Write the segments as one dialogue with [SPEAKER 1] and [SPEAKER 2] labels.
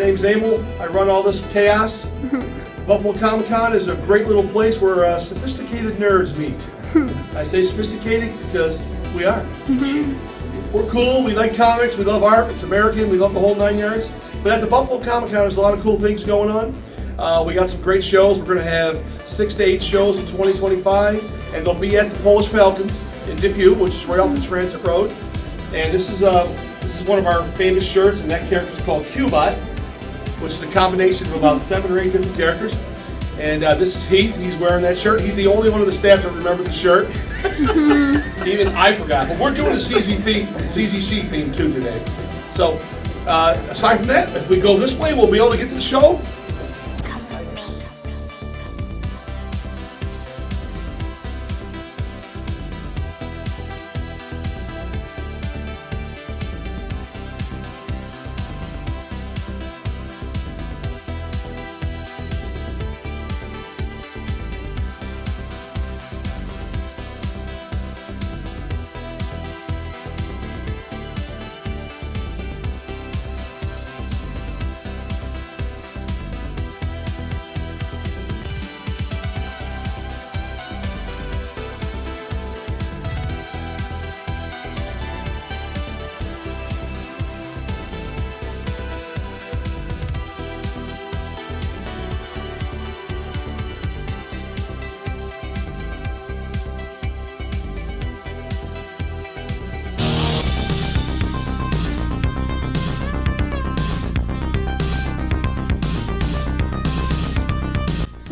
[SPEAKER 1] name's Emil. I run all this chaos. Buffalo Comicon is a great little place where sophisticated nerds meet. I say sophisticated because we are. We're cool, we like comics, we love art, it's American, we love the whole 9 yards. But at the Buffalo Comicon, there's a lot of cool things going on. We got some great shows. We're going to have 6 to 8 shows in 2025, and they'll be at the Polish Falcons in Depew, which is right off the Transit Road. And this is one of our famous shirts, and that character is called Cubot, which is a combination of about 7 or 8 different characters. And this is Heath. He's wearing that shirt. He's the only one of the staff that remembered the shirt. Even I forgot. But we're doing a CZC theme too today. So aside from that, if we go this way, we'll be able to get to the show.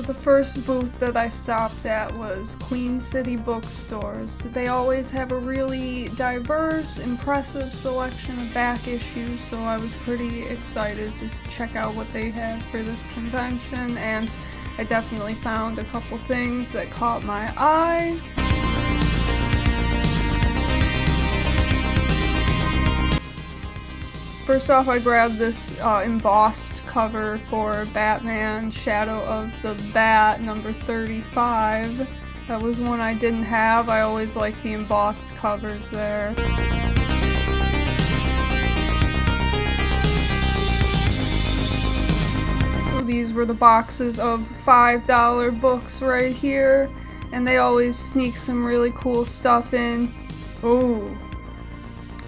[SPEAKER 2] The first booth that I stopped at was Queen City Bookstores. They always have a really diverse, impressive selection of back issues, so I was pretty excited to check out what they had for this convention, and I definitely found a couple things that caught my eye. First off, I grabbed this embossed cover for Batman Shadow of the Bat number 35. That was one I didn't have. I always like the embossed covers there. So these were the boxes of $5 books right here, and they always sneak some really cool stuff in. Oh,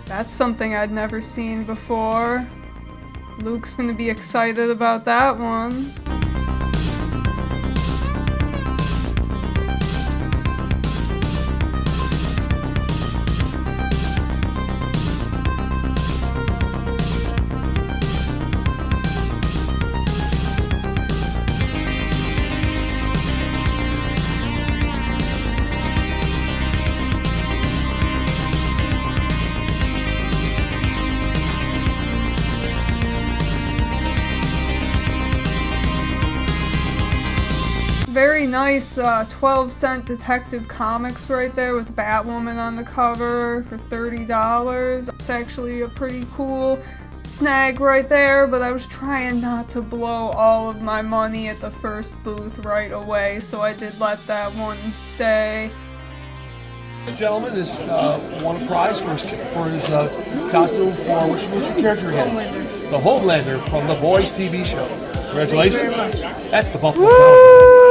[SPEAKER 2] that's something I'd never seen before. Luke's gonna be excited about that one. Very nice 12-cent Detective Comics right there with Batwoman on the cover for $30. It's actually a pretty cool snag right there, but I was trying not to blow all of my money at the first booth right away, so I did let that one stay.
[SPEAKER 1] This gentleman has won a prize for his costume for which character again? Homelander. The Homelander from The Boys TV show. Congratulations. That's the Buffalo Comicon.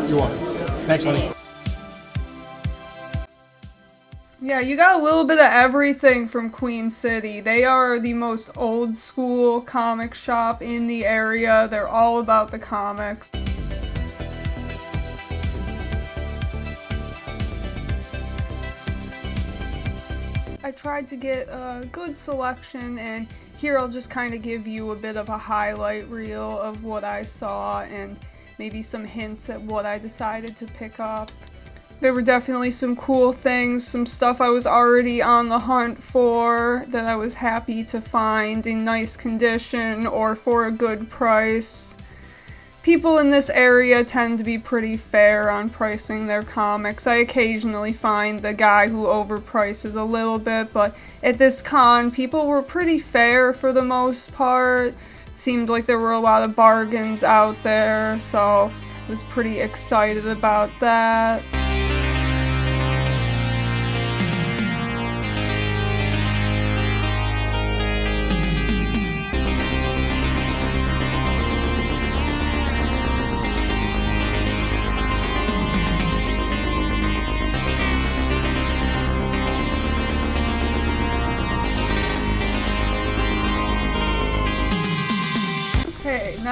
[SPEAKER 1] You're welcome. Thanks, buddy.
[SPEAKER 2] Yeah, you got a little bit of everything from Queen City. They are the most old school comic shop in the area. They're all about the comics. I tried to get a good selection, and here I'll just kind of give you a bit of a highlight reel of what I saw and maybe some hints at what I decided to pick up. There were definitely some cool things, some stuff I was already on the hunt for that I was happy to find in nice condition or for a good price. People in this area tend to be pretty fair on pricing their comics. I occasionally find the guy who overprices a little bit, but at this con, people were pretty fair for the most part. It seemed like there were a lot of bargains out there, so I was pretty excited about that.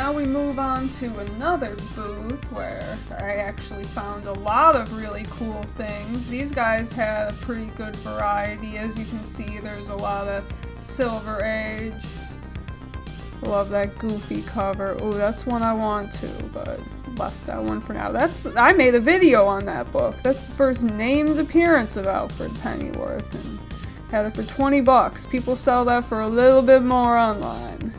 [SPEAKER 2] now we move on to another booth where I actually found a lot of really cool things. These guys had a pretty good variety. As you can see, there's a lot of Silver Age. Love that goofy cover. Oh, that's one I want to, but left that one for now. I made a video on that book. That's the first named appearance of Alfred Pennyworth, and had it for 20 bucks. People sell that for a little bit more online.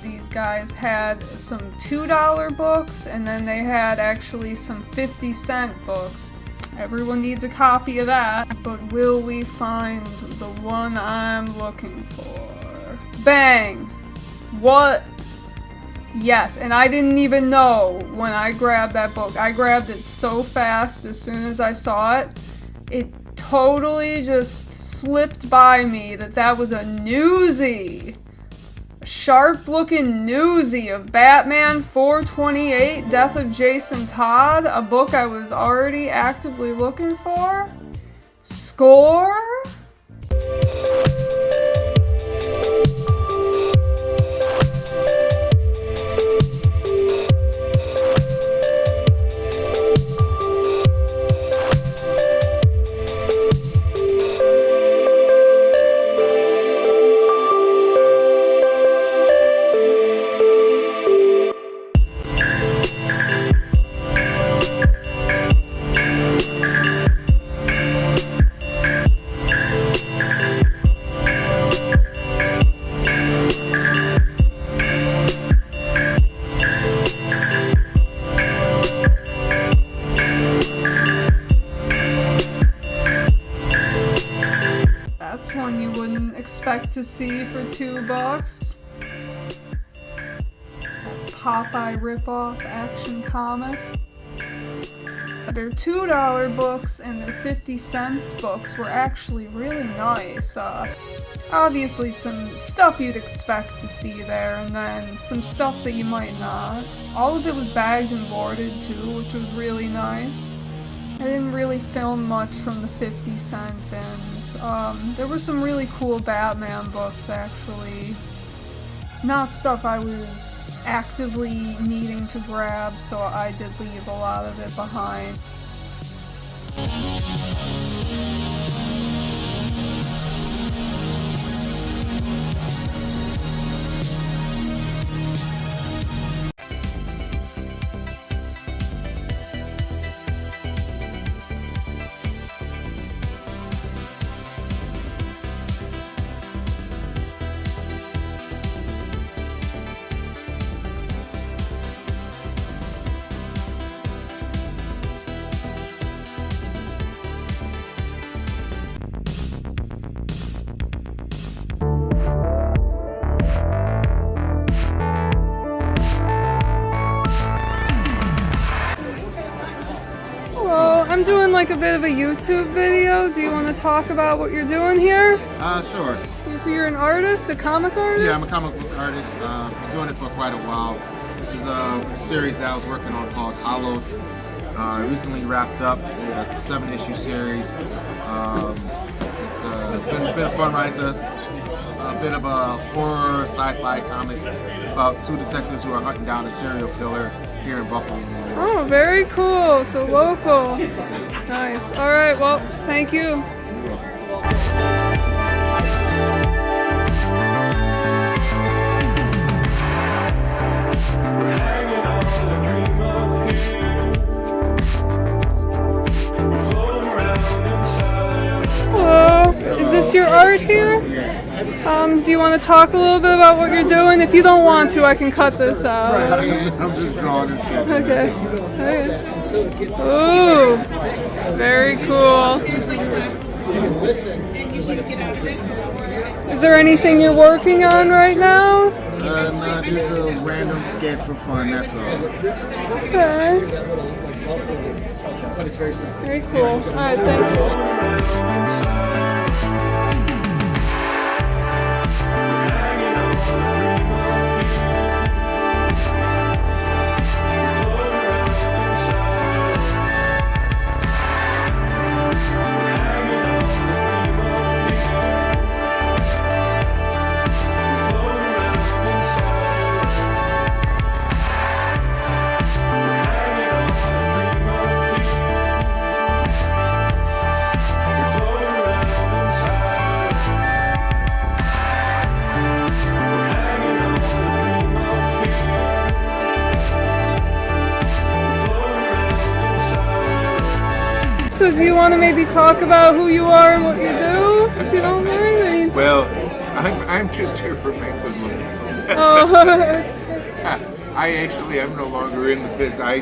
[SPEAKER 2] These guys had some $2 books, and then they had actually some 50-cent books. Everyone needs a copy of that, but will we find the one I'm looking for? Bang! What? Yes, and I didn't even know when I grabbed that book. I grabbed it so fast as soon as I saw it. It totally just slipped by me that was a newsie. A sharp-looking newsie of Batman 428, Death of Jason Todd, a book I was already actively looking for. Score? One you wouldn't expect to see for $2. That Popeye ripoff Action Comics. Their $2 books and their 50-cent books were actually really nice. Obviously some stuff you'd expect to see there, and then some stuff that you might not. All of it was bagged and boarded too, which was really nice. I didn't really film much from the 50-cent bins. There were some really cool Batman books, actually. Not stuff I was actively needing to grab, so I did leave a lot of it behind. I'm doing like a bit of a YouTube video. Do you want to talk about what you're doing here?
[SPEAKER 3] Sure.
[SPEAKER 2] So you're an artist, a comic artist?
[SPEAKER 3] Yeah, I'm a comic book artist. Been doing it for quite a while. This is a series that I was working on called Hollowed. Recently wrapped up. It's a 7-issue series. It's been a fun ride. A bit of a horror sci-fi comic about two detectives who are hunting down a serial killer here in Buffalo.
[SPEAKER 2] Oh, very cool. So local. Nice. All right. Well, thank you. Hello. Is this your art here? Do you want to talk a little bit about what you're doing? If you don't want to, I can cut this out.
[SPEAKER 3] I'm just drawing this stuff.
[SPEAKER 2] Okay. Ooh, very cool. Is there anything you're working on right now?
[SPEAKER 3] No, just a random sketch for fun, that's all.
[SPEAKER 2] Okay. Very cool. Alright, thanks. So do you want to maybe talk about who you are and what you do, if you don't mind? I mean,
[SPEAKER 4] Well, I'm just here for my good looks.
[SPEAKER 2] oh,
[SPEAKER 4] I'm no longer in the pit. I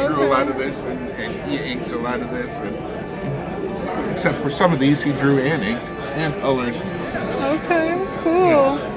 [SPEAKER 4] drew a lot of this, and he inked a lot of this, and except for some of these, he drew and inked and colored.
[SPEAKER 2] okay, cool.